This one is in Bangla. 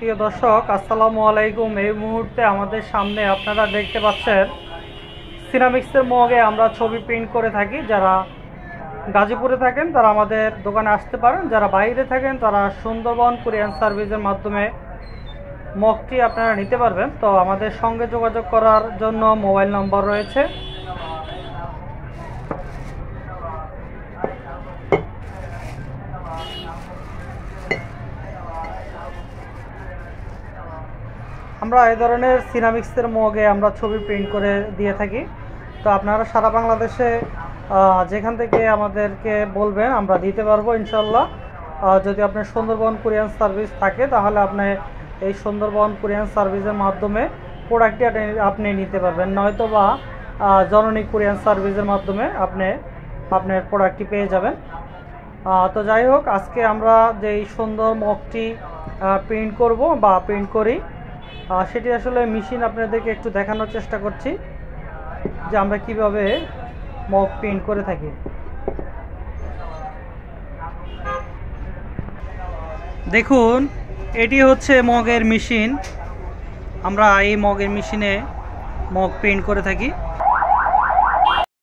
প্রিয় দর্শক, আসসালামু আলাইকুম। এই মুহূর্তে আমাদের সামনে আপনারা দেখতে পাচ্ছেন সিরামিক্সের মগে আমরা ছবি প্রিন্ট করে থাকি। যারা গাজীপুরে থাকেন তারা আমাদের দোকানে আসতে পারেন, যারা বাইরে থাকেন তারা সুন্দরবন কুরিয়ার সার্ভিসের মাধ্যমে মগটি আপনারা নিতে পারবেন। তো আমাদের সঙ্গে যোগাযোগ করার জন্য মোবাইল নম্বর রয়েছে। আমরা এই ধরনের সিরামিক্সের মগে আমরা ছবি প্রিন্ট করে দিয়ে থাকি। তো আপনারা সারা বাংলাদেশে যেখান থেকে আমাদেরকে বলবেন আমরা দিতে পারবো ইনশাল্লাহ। যদি আপনার সুন্দরবন কুরিয়ার সার্ভিস থাকে তাহলে আপনি এই সুন্দরবন কুরিয়ার সার্ভিসের মাধ্যমে প্রোডাক্টটি আপনি নিতে পারবেন, নয়তো বা জননী কুরিয়ার সার্ভিসের মাধ্যমে আপনি আপনার প্রোডাক্টটি পেয়ে যাবেন। তো যাই হোক, আজকে আমরা যেই সুন্দর মগটি প্রিন্ট করব বা প্রিন্ট করি সেটি আসলে মেশিন আপনাদেরকে একটু দেখানোর চেষ্টা করছি যে আমরা কিভাবে মগ প্রিন্ট করে থাকি। দেখুন, এটি হচ্ছে মগের মেশিন। আমরা এই মগের মেশিনে মগ প্রিন্ট করে থাকি।